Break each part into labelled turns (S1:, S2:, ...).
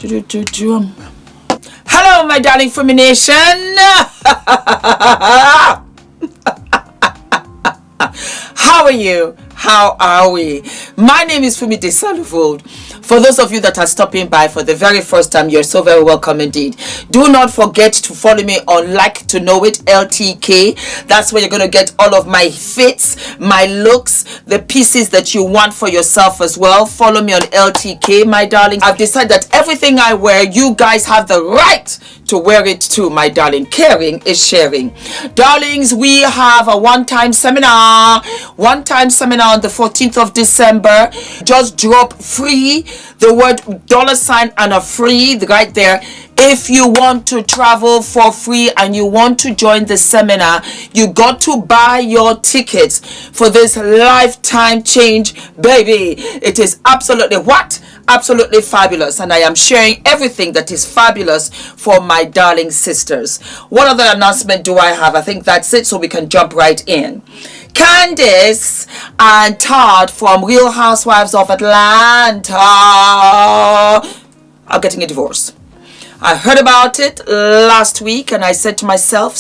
S1: Hello, my darling Fumi Nation. How are you? How are we? My name is Fumidesaluvold. For those of you that are stopping by for the very first time, you're so very welcome indeed. Do not forget to follow me on Like to Know It, LTK. That's where you're going to get all of my fits, my looks, the pieces that you want for yourself as well. Follow me on LTK, my darling. I've decided that everything I wear, you guys have the right to wear it too, my darling. Caring is sharing. Darlings, we have a one-time seminar on the 14th of December. Just drop free, the word $ and a free right there. If you want to travel for free and you want to join the seminar, you got to buy your tickets for this lifetime change, baby. It is absolutely what? Absolutely fabulous, and I am sharing everything that is fabulous for my darling sisters. What other announcement do I have? I think that's it, so we can jump right in. Kandi and Todd from Real Housewives of Atlanta are getting a divorce. I heard about it last week and I said to myself,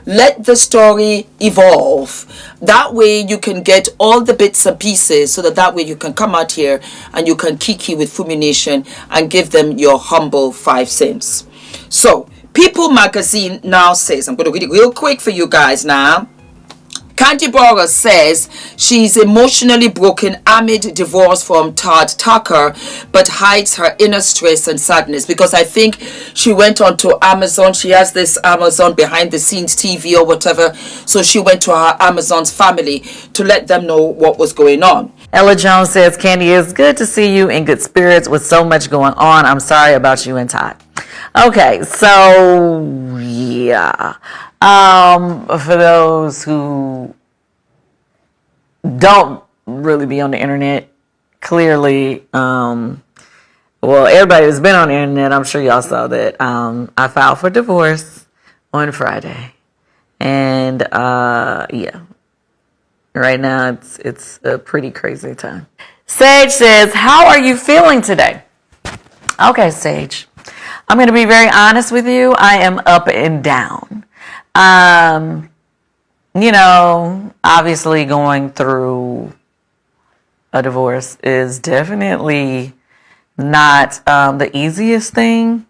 S1: let the story evolve. That way you can get all the bits and pieces, so that way you can come out here and you can kiki with Fumi Nation and give them your humble 5 cents. So People Magazine now says, I'm going to read it real quick for you guys now. Kandi says she's emotionally broken amid divorce from Todd Tucker, but hides her inner stress and sadness, because I think she went on to Amazon. She has this Amazon behind the scenes TV or whatever. So she went to her Amazon's family to let them know what was going on.
S2: Ella Jones says, Kandi, it's good to see you in good spirits with so much going on. I'm sorry about you and Todd. Okay, so yeah. For those who don't really be on the internet, clearly, well, everybody who's been on the internet, I'm sure y'all saw that I filed for divorce on Friday. And yeah, right now it's a pretty crazy time. Sage says, how are you feeling today? Okay, Sage, I'm going to be very honest with you. I am up and down. You know, obviously going through a divorce is definitely not the easiest thing.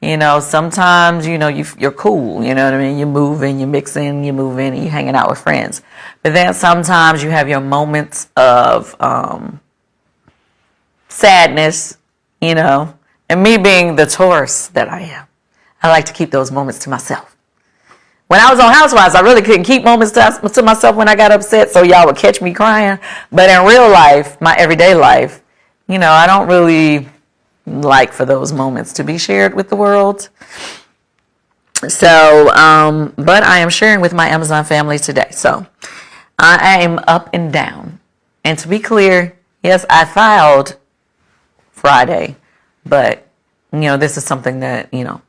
S2: You know, sometimes, you know, you're cool, you know what I mean? You move in, you mix in, you move in, and you're hanging out with friends. But then sometimes you have your moments of sadness, you know. And me being the Taurus that I am, I like to keep those moments to myself. When I was on Housewives, I really couldn't keep moments to myself when I got upset, so y'all would catch me crying. But in real life, my everyday life, you know, I don't really like for those moments to be shared with the world. So, but I am sharing with my Amazon family today. So I am up and down. And to be clear, yes, I filed Friday. But, you know, this is something that, you know,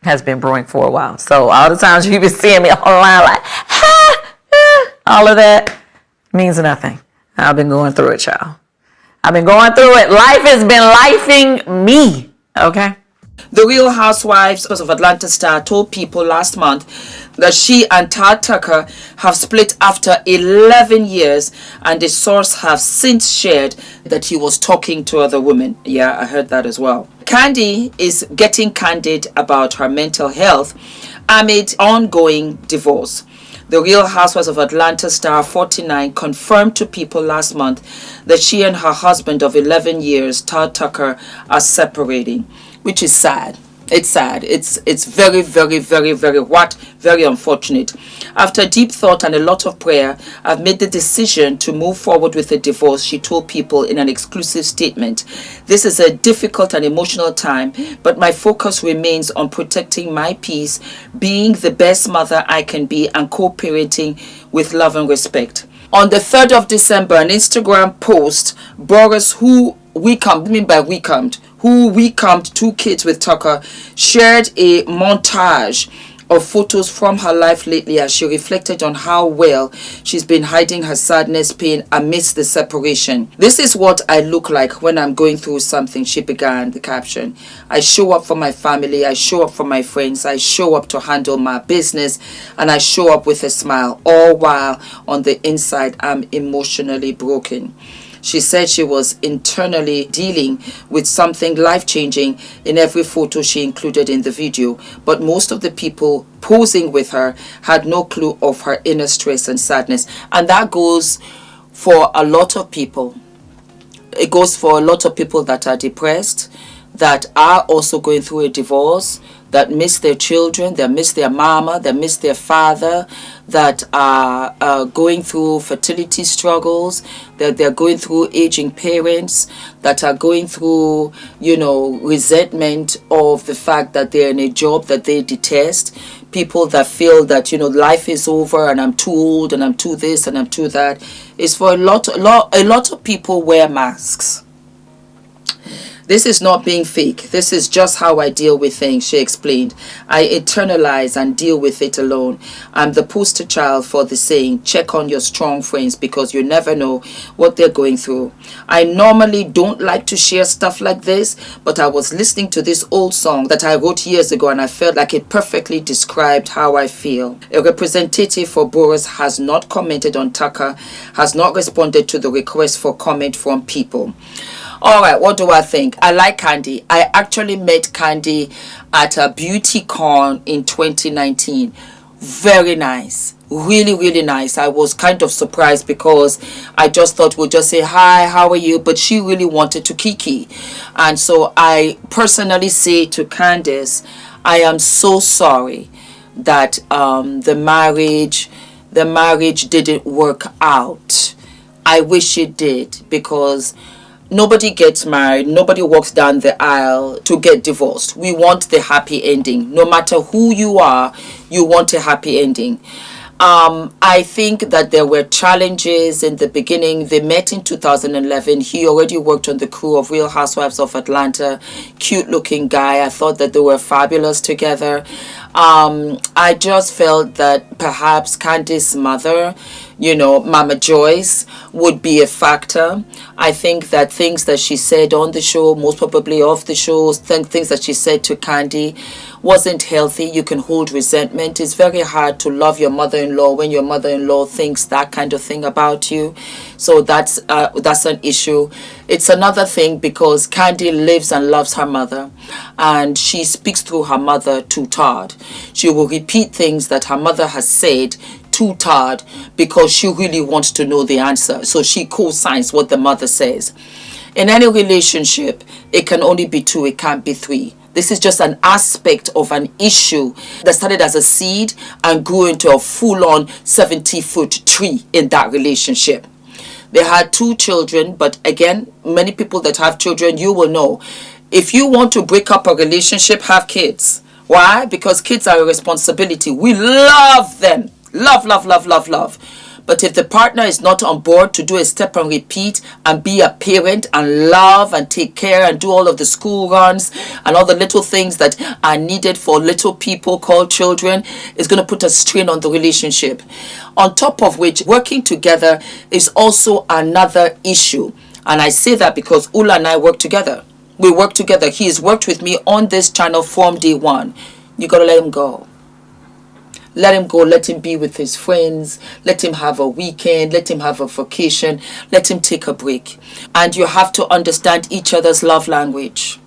S2: has been brewing for a while. So all the times you've been seeing me online like, all of that means nothing. I've been going through it, y'all. I've been going through it. Life has been lifing me, okay?
S1: The Real Housewives of Atlanta star told people last month that she and Todd Tucker have split after 11 years, and the source have since shared that he was talking to other women. Yeah, I heard that as well. Kandi is getting candid about her mental health amid ongoing divorce. The Real Housewives of Atlanta star 49 confirmed to people last month that she and her husband of 11 years, Todd Tucker, are separating, which is sad. It's sad. It's very, very, very, very very unfortunate. After deep thought and a lot of prayer, I've made the decision to move forward with the divorce, she told people in an exclusive statement. This is a difficult and emotional time, but my focus remains on protecting my peace, being the best mother I can be, and co-parenting with love and respect. On the 3rd of December, an Instagram post, Boris, who welcomed 2 kids with Tucker, shared a montage of photos from her life lately as she reflected on how well she's been hiding her sadness, pain amidst the separation. "This is what I look like when I'm going through something," she began the caption. "I show up for my family, I show up for my friends, I show up to handle my business, and I show up with a smile, all while on the inside I'm emotionally broken." She said she was internally dealing with something life-changing in every photo she included in the video, but most of the people posing with her had no clue of her inner stress and sadness. And that goes for a lot of people. It goes for a lot of people that are depressed, that are also going through a divorce, that miss their children, that miss their mama, that miss their father, that are going through fertility struggles, that they're going through aging parents, that are going through, resentment of the fact that they're in a job that they detest. People that feel that, life is over and I'm too old and I'm too this and I'm too that. It's for a lot of people wear masks. "This is not being fake. This is just how I deal with things," she explained. "I internalize and deal with it alone. I'm the poster child for the saying, check on your strong friends because you never know what they're going through. I normally don't like to share stuff like this, but I was listening to this old song that I wrote years ago and I felt like it perfectly described how I feel." A representative for Boroughs has not commented on Tucker, has not responded to the request for comment from people. All right, what do I think? I like Kandi. I actually met Kandi at a beauty con in 2019. Very nice. Really, really nice. I was kind of surprised because I just thought we'll just say, "Hi, how are you?" But she really wanted to kiki. And so I personally say to Candice, I am so sorry that the marriage didn't work out. I wish it did, because nobody gets married, nobody walks down the aisle to get divorced. We want the happy ending. No matter who you are, you want a happy ending. I think that there were challenges in the beginning. They met in 2011. He already worked on the crew of Real Housewives of Atlanta. Cute looking guy. I thought that they were fabulous together. I just felt that perhaps Candice's mother, Mama Joyce, would be a factor. I think that things that she said on the show, most probably off the show, things that she said to Kandi wasn't healthy. You can hold resentment. It's very hard to love your mother-in-law when your mother-in-law thinks that kind of thing about you. So that's an issue. It's another thing because Kandi lives and loves her mother, and she speaks through her mother to Todd. She will repeat things that her mother has said to Todd because she really wants to know the answer. So she co-signs what the mother says. In any relationship, it can only be two, it can't be three. This is just an aspect of an issue that started as a seed and grew into a full-on 70-foot tree in that relationship. They had 2 children, but again, many people that have children, you will know, if you want to break up a relationship, have kids. Why? Because kids are a responsibility. We love them. Love, love, love, love, love. But if the partner is not on board to do a step and repeat and be a parent and love and take care and do all of the school runs and all the little things that are needed for little people called children, it's going to put a strain on the relationship. On top of which, working together is also another issue. And I say that because Ula and I work together. We work together. He has worked with me on this channel from day one. You got to let him go. Let him go. Let him be with his friends. Let him have a weekend. Let him have a vacation. Let him take a break. And you have to understand each other's love language.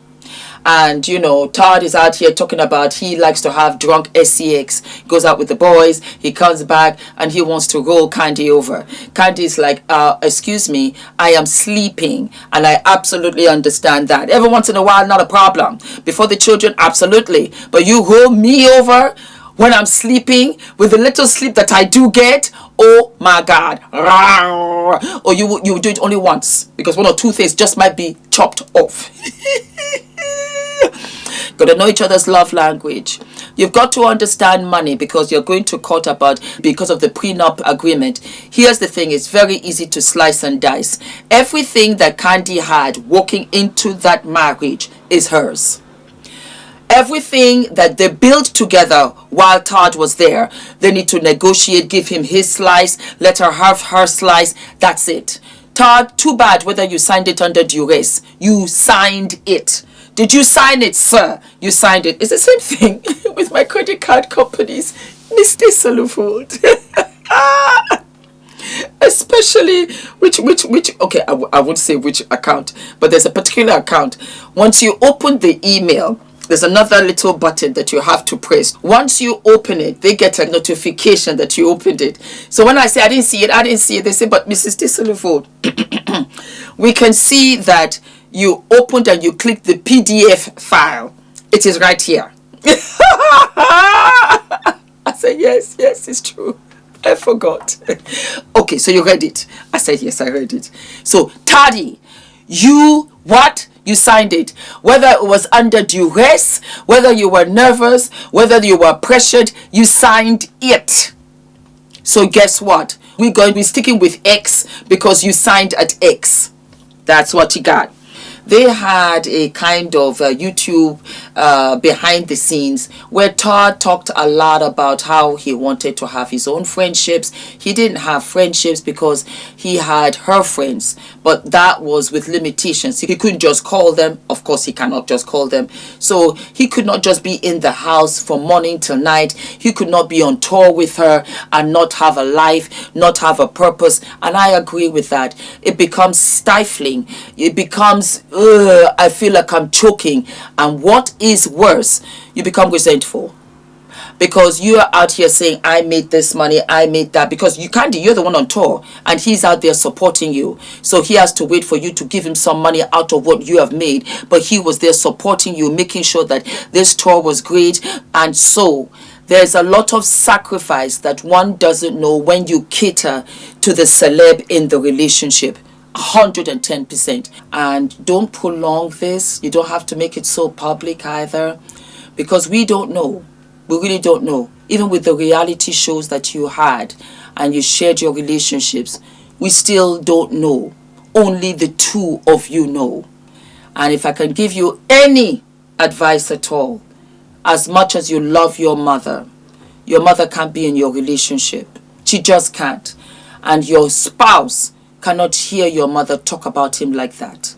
S1: And, Todd is out here talking about he likes to have drunk SCX. Goes out with the boys. He comes back and he wants to roll Kandi over. Kandi is like, excuse me, I am sleeping. And I absolutely understand that. Every once in a while, not a problem. Before the children, absolutely. But you roll me over when I'm sleeping, with the little sleep that I do get, oh my God. Or you do it only once, because 1 or 2 things just might be chopped off. Got to know each other's love language. You've got to understand money, because you're going to court because of the prenup agreement. Here's the thing, it's very easy to slice and dice. Everything that Kandi had walking into that marriage is hers. Everything that they built together while Todd was there, they need to negotiate, give him his slice, let her have her slice. That's it. Todd, too bad whether you signed it under duress. You signed it. Did you sign it, sir? You signed it. It's the same thing with my credit card companies. Miss Desalu-Vold. Especially which okay, I won't say which account, but there's a particular account. Once you open the email, there's another little button that you have to press. Once you open it, they get a notification that you opened it. So when I say I didn't see it, they say, but Mrs. Desalu-Vold, we can see that you opened and you clicked the PDF file. It is right here. I said, yes, it's true. I forgot. Okay, so you read it. I said, yes, I read it. So, Toddy, you, what? You signed it. Whether it was under duress, whether you were nervous, whether you were pressured, you signed it. So guess what? We're going to be sticking with X because you signed at X. That's what you got. They had a kind of YouTube behind the scenes where Todd talked a lot about how he wanted to have his own friendships. He didn't have friendships because he had her friends, but that was with limitations. He couldn't just call them. Of course, he cannot just call them. So he could not just be in the house from morning till night. He could not be on tour with her and not have a life, not have a purpose. And I agree with that. It becomes stifling. It becomes I feel like I'm choking. And what is worse, you become resentful because you are out here saying, I made this money, I made that, because you're the one on tour and he's out there supporting you. So he has to wait for you to give him some money out of what you have made, but he was there supporting you, making sure that this tour was great. And so there's a lot of sacrifice that one doesn't know when you cater to the celeb in the relationship. 110%. And don't prolong this. You don't have to make it so public either, because we don't know. We really don't know. Even with the reality shows that you had and you shared your relationships, we still don't know. Only the two of you know. And if I can give you any advice at all, as much as you love your mother can't be in your relationship. She just can't. And your spouse cannot hear your mother talk about him like that.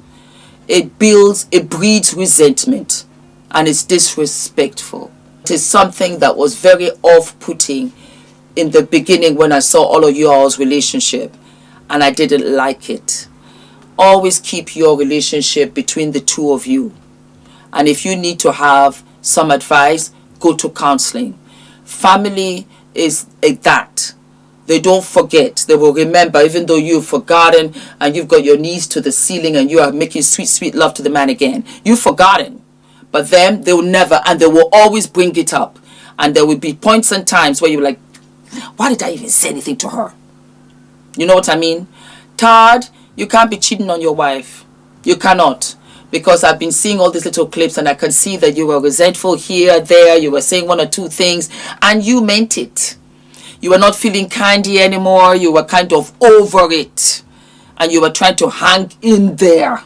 S1: It breeds resentment, and it's disrespectful. It is something that was very off-putting in the beginning when I saw all of y'all's relationship, and I didn't like it. Always keep your relationship between the two of you. And if you need to have some advice, go to counseling. Family is that. They don't forget. They will remember, even though you've forgotten and you've got your knees to the ceiling and you are making sweet, sweet love to the man again. You've forgotten. But them, they will never, and they will always bring it up. And there will be points and times where you're like, why did I even say anything to her? You know what I mean? Todd, you can't be cheating on your wife. You cannot. Because I've been seeing all these little clips and I can see that you were resentful here, there. You were saying one or two things and you meant it. You were not feeling Kandi anymore. You were kind of over it. And you were trying to hang in there.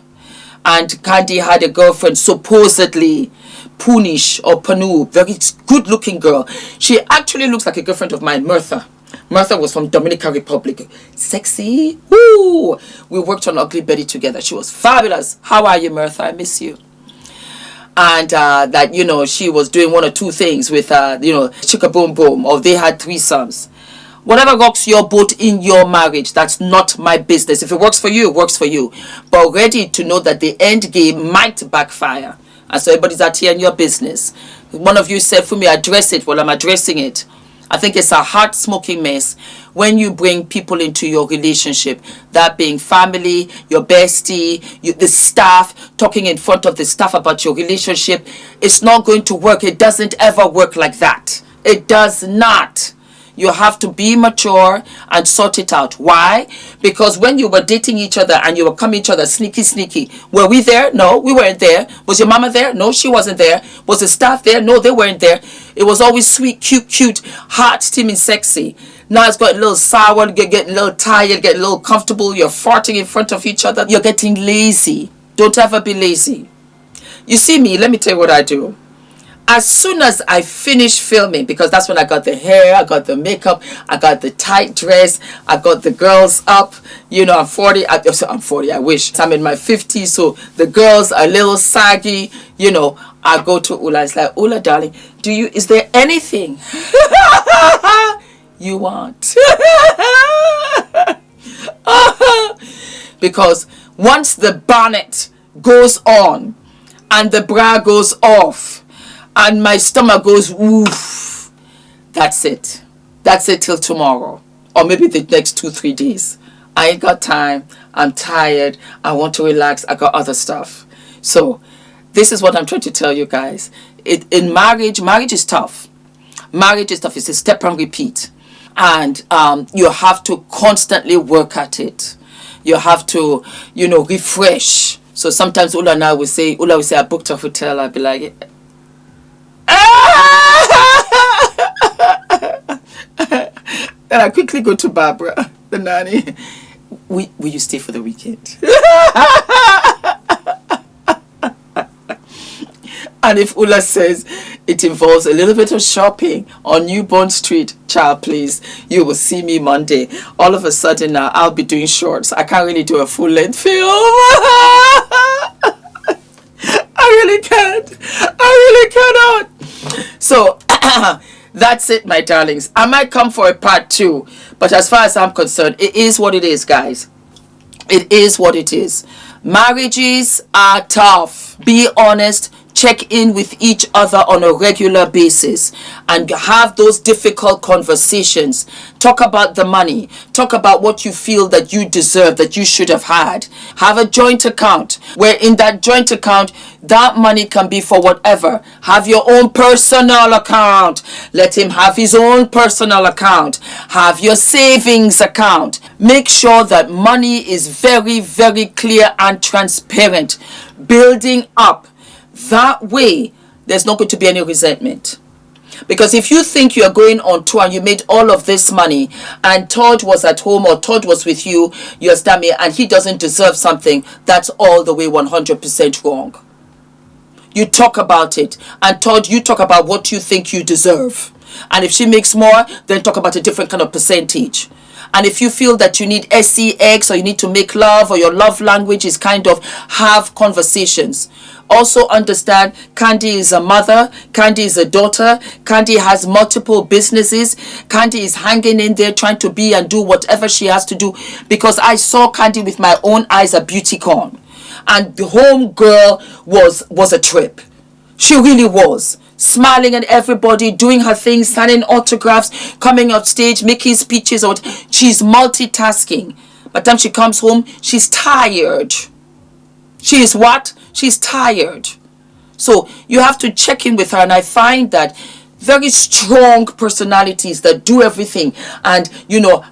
S1: And Kandi had a girlfriend, supposedly Punish or Panu, very good looking girl. She actually looks like a girlfriend of mine, Martha. Martha was from Dominican Republic. Sexy. Woo! We worked on Ugly Betty together. She was fabulous. How are you, Martha? I miss you. And that, you know, she was doing one or two things with, Chicka Boom Boom, or they had threesomes. Whatever rocks your boat in your marriage, that's not my business. If it works for you, it works for you. But ready to know that the end game might backfire. And so everybody's out here in your business. One of you said, Fumi, address it. Well, I'm addressing it. I think it's a heart smoking mess when you bring people into your relationship, that being family, your bestie, the staff, talking in front of the staff about your relationship. It's not going to work. It doesn't ever work like that. It does not. You have to be mature and sort it out. Why? Because when you were dating each other and you were coming each other sneaky, were we there? No, we weren't there. Was your mama there? No, she wasn't there. Was the staff there? No, they weren't there. It was always sweet, cute, hot, steaming, sexy. Now it's got a little sour, you're getting a little tired, getting a little comfortable, you're farting in front of each other, you're getting lazy. Don't ever be lazy. You see me, let me tell you what I do. As soon as I finished filming, because that's when I got the hair, I got the makeup, I got the tight dress, I got the girls up. You know, I'm 40. I'm 40. I wish. I'm in my 50s, so the girls are a little saggy. You know, I go to Ula. It's like, Ula, darling, is there anything you want? Because once the bonnet goes on and the bra goes off and my stomach goes woof, that's it. That's it till tomorrow, or maybe the next 2-3 days. I ain't got time. I'm tired. I want to relax. I got other stuff. So this is what I'm trying to tell you guys. In marriage is tough. Marriage is tough. It's a step and repeat. And you have to constantly work at it. You have to, refresh. So sometimes Ula will say, I booked a hotel. I'll be like, then I quickly go to Barbara, the nanny. Will you stay for the weekend? And if Ula says it involves a little bit of shopping on Newborn Street, child, please, you will see me Monday. All of a sudden now, I'll be doing shorts. I can't really do a full-length film. I really can't. I really cannot. So, that's it, my darlings. I might come for a part 2, but as far as I'm concerned, it is what it is, guys. It is what it is. Marriages are tough. Be honest. Check in with each other on a regular basis and have those difficult conversations. Talk about the money. Talk about what you feel that you deserve, that you should have had. Have a joint account where in that joint account, that money can be for whatever. Have your own personal account. Let him have his own personal account. Have your savings account. Make sure that money is very, very clear and transparent. Building up. That way, there's not going to be any resentment. Because if you think you're going on tour and you made all of this money and Todd was at home or Todd was with you, you understand me, and he doesn't deserve something, that's all the way 100% wrong. You talk about it. And Todd, you talk about what you think you deserve. And if she makes more, then talk about a different kind of percentage. And if you feel that you need sex or you need to make love or your love language is kind of have conversations. Also understand Kandi is a mother, Kandi is a daughter, Kandi has multiple businesses, Kandi is hanging in there trying to be and do whatever she has to do, because I saw Kandi with my own eyes at BeautyCon and the home girl was a trip. She really was. Smiling at everybody, doing her things, signing autographs, coming up stage, making speeches. She's multitasking. By the time she comes home, she's tired. She is what? She's tired. So you have to check in with her. And I find that very strong personalities that do everything and,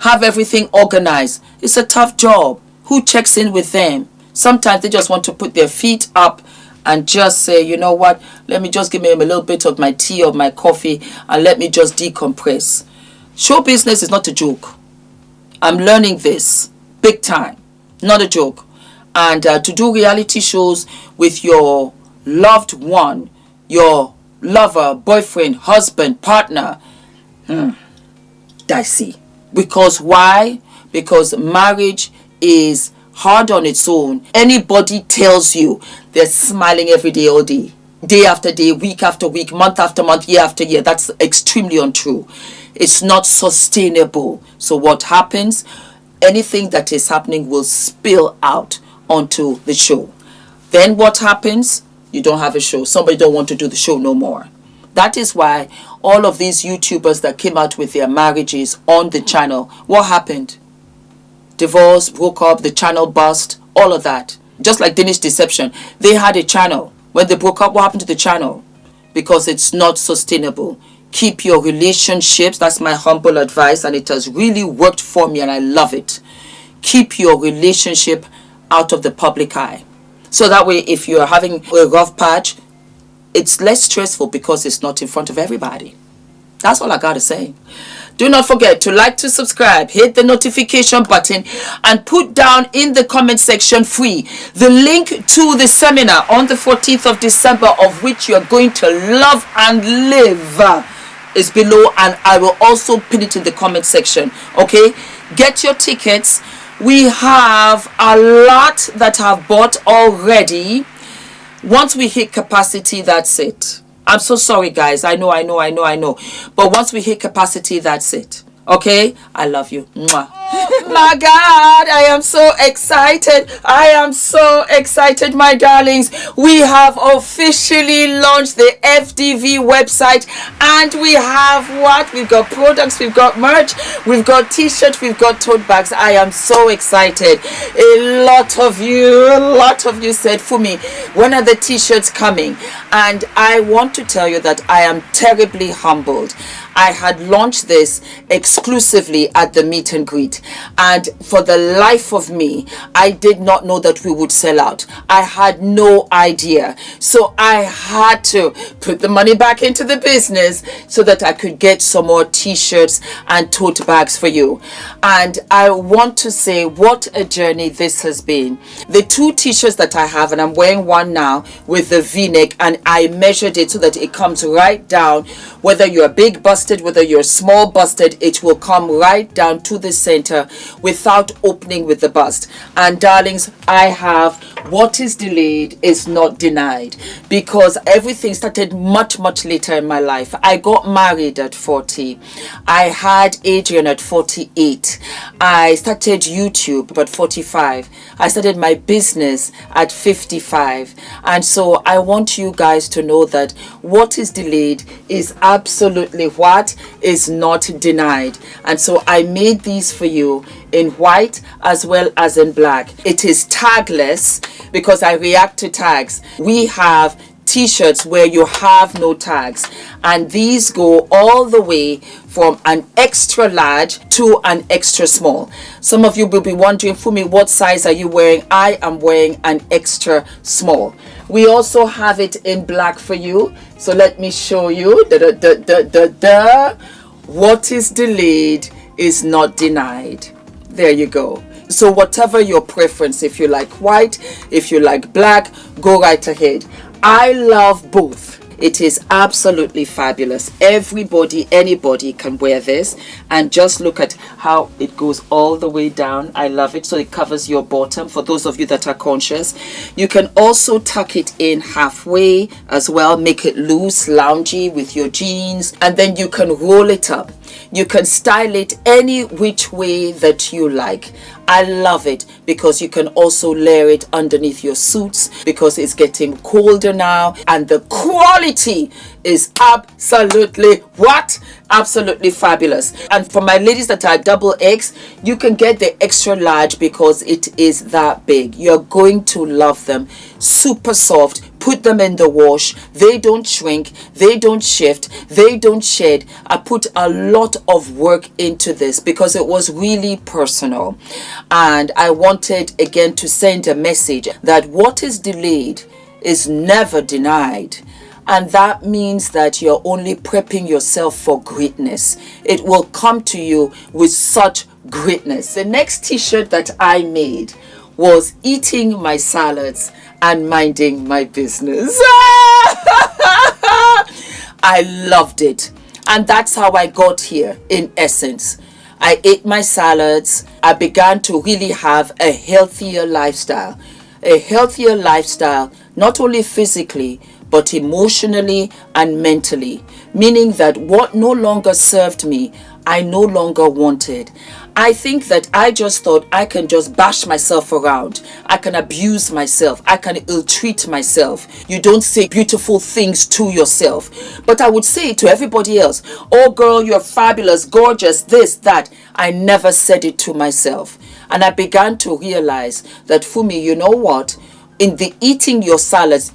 S1: have everything organized. It's a tough job. Who checks in with them? Sometimes they just want to put their feet up and just say, you know what, let me just give me a little bit of my tea or my coffee and let me just decompress. Show business is not a joke. I'm learning this big time. Not a joke. And to do reality shows with your loved one, your lover, boyfriend, husband, partner, dicey. Because why? Because marriage is hard on its own. Anybody tells you they're smiling every day, all day, day after day, week after week, month after month, year after year, that's extremely untrue. It's not sustainable. So what happens? Anything that is happening will spill out onto the show. Then what happens? You don't have a show. Somebody don't want to do the show no more. That is why all of these YouTubers that came out with their marriages on the channel, what happened? Divorce, broke up, the channel bust, all of that. Just like Danish Deception, they had a channel. When they broke up, what happened to the channel? Because it's not sustainable. Keep your relationships, that's my humble advice, and it has really worked for me and I love it. Keep your relationship out of the public eye. So that way, if you're having a rough patch, it's less stressful because it's not in front of everybody. That's all I gotta say. Do not forget to like, to subscribe, hit the notification button, and put down in the comment section free the link to the seminar on the 14th of December, of which you are going to love and live, is below, and I will also pin it in the comment section. Okay, get your tickets. We have a lot that have bought already. Once we hit capacity, that's it. I'm so sorry, guys. I know. But once we hit capacity, that's it. Okay? I love you. Mwah. My God, I am so excited. I am so excited, my darlings. We have officially launched the FDV website, and we have what? We've got products, we've got merch, we've got t-shirts, we've got tote bags. I am so excited. A lot of you said, Fumi, when are the t-shirts coming? And I want to tell you that I am terribly humbled. I had launched this exclusively at the meet and greet, and for the life of me, I did not know that we would sell out. I had no idea. So I had to put the money back into the business so that I could get some more t-shirts and tote bags for you. And I want to say what a journey this has been. The 2 t-shirts that I have, and I'm wearing one now with the v-neck, and I measured it so that it comes right down. Whether you're big busted, whether you're small busted, it will come right down to the center without opening with the bust. And darlings, I have what is delayed is not denied, because everything started much later in my life. I got married at 40. I had Adrian at 48. I started YouTube at 45. I started my business at 55. And so I want you guys to know that what is delayed is absolutely what is not denied. And so I made these for you in white as well as in black. It is tagless because I react to tags. We have t-shirts where you have no tags, and these go all the way from an extra large to an extra small. Some of you will be wondering, Fumi, what size are you wearing? I am wearing an extra small. We also have it in black for you, so let me show you. What is delayed is not denied. There you go. So whatever your preference, if you like white, if you like black, go right ahead. I love both. It is absolutely fabulous. Everybody, anybody can wear this, and just look at how it goes all the way down. I love it. So it covers your bottom for those of you that are conscious. You can also tuck it in halfway as well, make it loose, loungy with your jeans, and then you can roll it up. You can style it any which way that you like. I love it because you can also layer it underneath your suits, because it's getting colder now, and the quality is absolutely what? Absolutely fabulous. And for my ladies that are double X, you can get the extra large because it is that big. You're going to love them. Super soft. Put them in the wash. They don't shrink, they don't shift, they don't shed. I put a lot of work into this because it was really personal, and I wanted again to send a message that what is delayed is never denied. And that means that you're only prepping yourself for greatness. It will come to you with such greatness. The next t-shirt that I made was eating my salads and minding my business. I loved it. And that's how I got here, in essence. I ate my salads. I began to really have a healthier lifestyle. A healthier lifestyle, not only physically, but emotionally and mentally. Meaning that what no longer served me, I no longer wanted. I think that I just thought I can just bash myself around. I can abuse myself. I can ill-treat myself. You don't say beautiful things to yourself. But I would say it to everybody else. Oh girl, you're fabulous, gorgeous, this, that. I never said it to myself. And I began to realize that, Fumi, you know what? In the eating your salads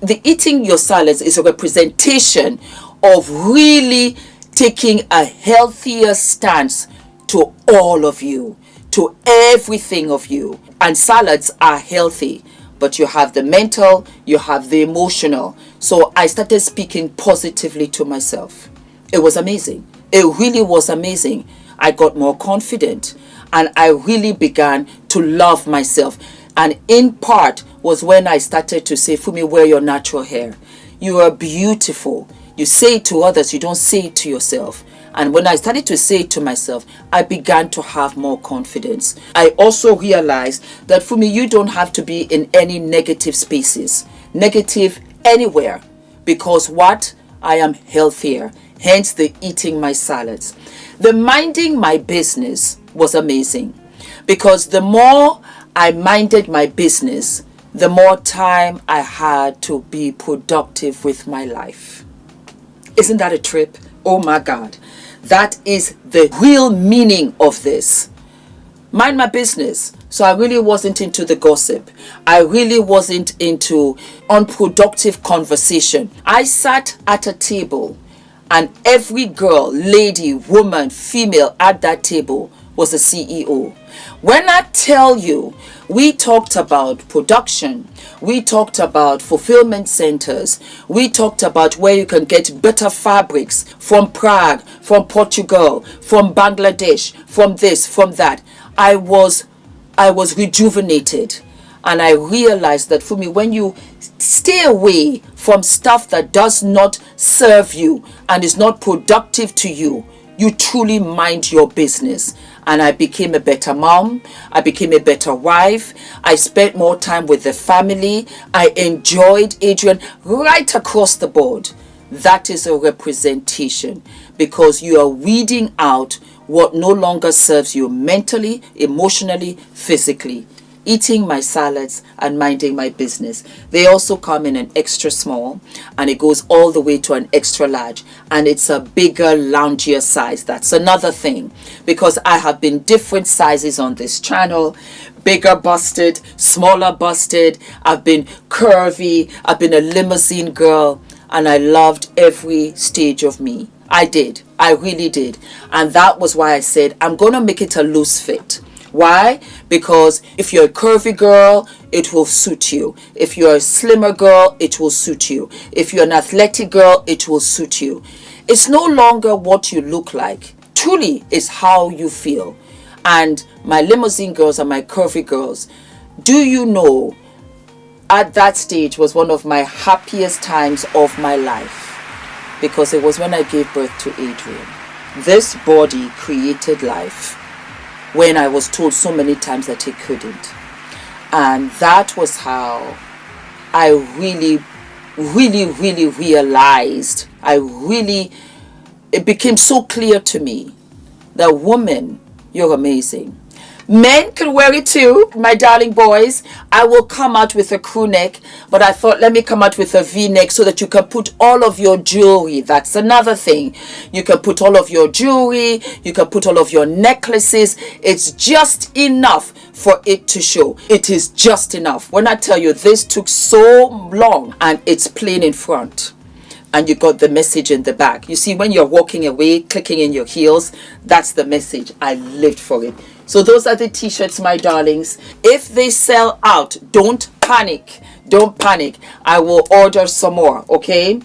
S1: is a representation of really taking a healthier stance to all of you, to everything of you. And salads are healthy, but you have the mental, you have the emotional. So I started speaking positively to myself. It was amazing. It really was amazing. I got more confident, and I really began to love myself. And in part was when I started to say, Fumi, wear your natural hair. You are beautiful. You say it to others, you don't say it to yourself. And when I started to say it to myself, I began to have more confidence. I also realized that, Fumi, you don't have to be in any negative spaces, negative anywhere, because what? I am healthier. Hence the eating my salads. The minding my business was amazing, because the more I minded my business, the more time I had to be productive with my life. Isn't that a trip? Oh my God. That is the real meaning of this. Mind my business. So I really wasn't into the gossip. I really wasn't into unproductive conversation. I sat at a table, and every girl, lady, woman, female at that table was a CEO. When I tell you, we talked about production, we talked about fulfillment centers, we talked about where you can get better fabrics from Prague, from Portugal, from Bangladesh, from this, from that. I was rejuvenated, and I realized that, for me, when you stay away from stuff that does not serve you and is not productive to you, you truly mind your business. And I became a better mom. I became a better wife. I spent more time with the family. I enjoyed Adrian right across the board. That is a representation, because you are weeding out what no longer serves you mentally, emotionally, physically. Eating my salads and minding my business. They also come in an extra small, and it goes all the way to an extra large, and it's a bigger, loungier size. That's another thing, because I have been different sizes on this channel. Bigger busted, smaller busted. I've been curvy. I've been a limousine girl, and I loved every stage of me. I did. I really did. And that was why I said, I'm going to make it a loose fit. Why? Because if you're a curvy girl, it will suit you. If you're a slimmer girl, it will suit you. If you're an athletic girl, it will suit you. It's no longer what you look like. Truly, it's how you feel. And my limousine girls and my curvy girls, do you know, at that stage was one of my happiest times of my life, because it was when I gave birth to Adrian. This body created life when I was told so many times that it couldn't. And that was how I really realized, it became so clear to me that, woman, you're amazing. Men can wear it too, my darling boys. I will come out with a crew neck, but I thought, let me come out with a V-neck so that you can put all of your jewelry. That's another thing. You can put all of your jewelry, you can put all of your necklaces. It's just enough for it to show. It is just enough. When I tell you, this took so long, and it's plain in front, and you got the message in the back. You see, when you're walking away, clicking in your heels, that's the message. I lived for it. So those are the t-shirts, my darlings. If they sell out, don't panic. Don't panic. I will order some more, okay?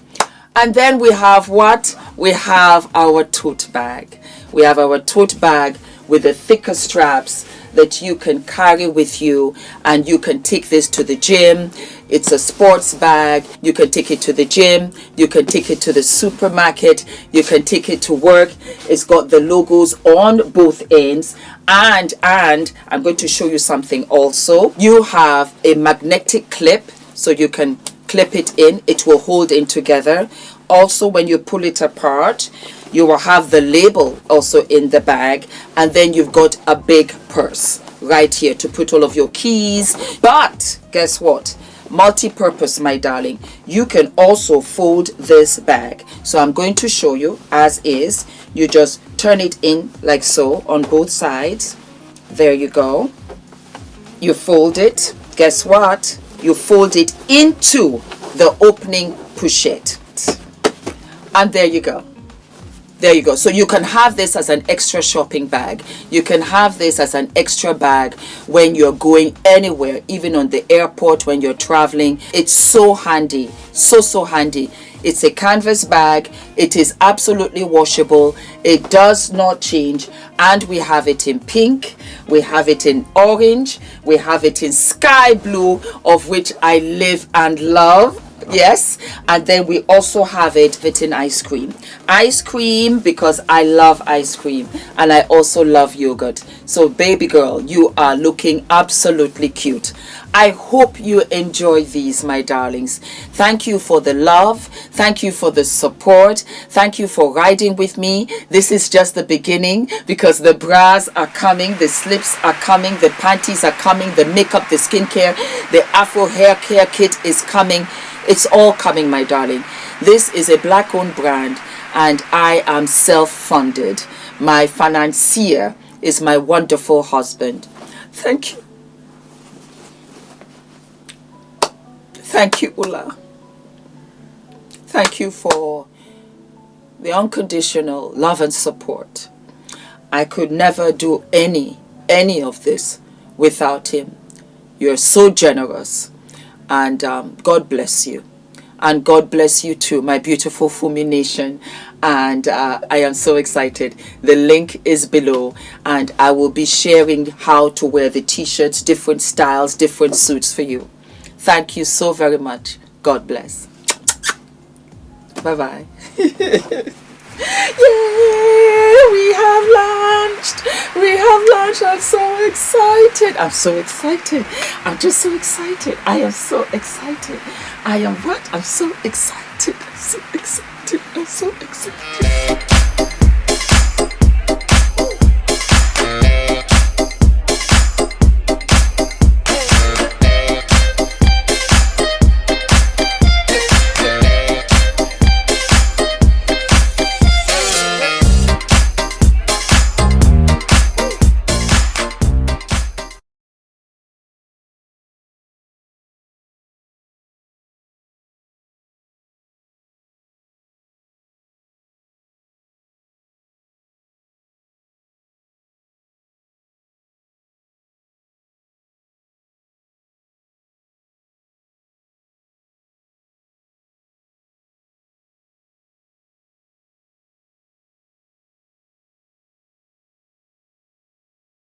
S1: And then we have what? We have our tote bag. We have our tote bag with the thicker straps that you can carry with you, and you can take this to the gym. It's a sports bag. You can take it to the gym. You can take it to the supermarket. You can take it to work. It's got the logos on both ends. And I'm going to show you something also. You have a magnetic clip, so you can clip it in. It will hold in together. Also, when you pull it apart, you will have the label also in the bag, and then you've got a big purse right here to put all of your keys. But guess what? Multi-purpose, my darling. You can also fold this bag. So I'm going to show you as is. You just turn it in like so on both sides. There you go. You fold it. Guess what? You fold it into the opening pochette. And there you go. There you go. So you can have this as an extra shopping bag. You can have this as an extra bag when you're going anywhere, even on the airport when you're traveling. It's so handy. So handy. It's a canvas bag. It is absolutely washable. It does not change. And we have it in pink. We have it in orange. We have it in sky blue, of which I live and love. Yes. And then we also have it in ice cream. Ice cream, because I love ice cream. And I also love yogurt. So baby girl, you are looking absolutely cute. I hope you enjoy these, my darlings. Thank you for the love. Thank you for the support. Thank you for riding with me. This is just the beginning, because the bras are coming, the slips are coming, the panties are coming, the makeup, the skincare, the Afro hair care kit is coming. It's all coming, my darling. This is a black-owned brand, and I am self-funded. My financier is my wonderful husband. Thank you. Thank you, Ula. Thank you for the unconditional love and support. I could never do any of this without him. You're so generous, and God bless you. And God bless you too, my beautiful Fumi Nation. And I am so excited. The link is below, and I will be sharing how to wear the t-shirts, different styles, different suits for you. Thank you so very much. God bless. Bye-bye. Yay! We have launched. We have launched. I'm so excited. I'm so excited. I'm just so excited. I am so excited. I am what? I'm so excited. I'm so excited. I'm so excited.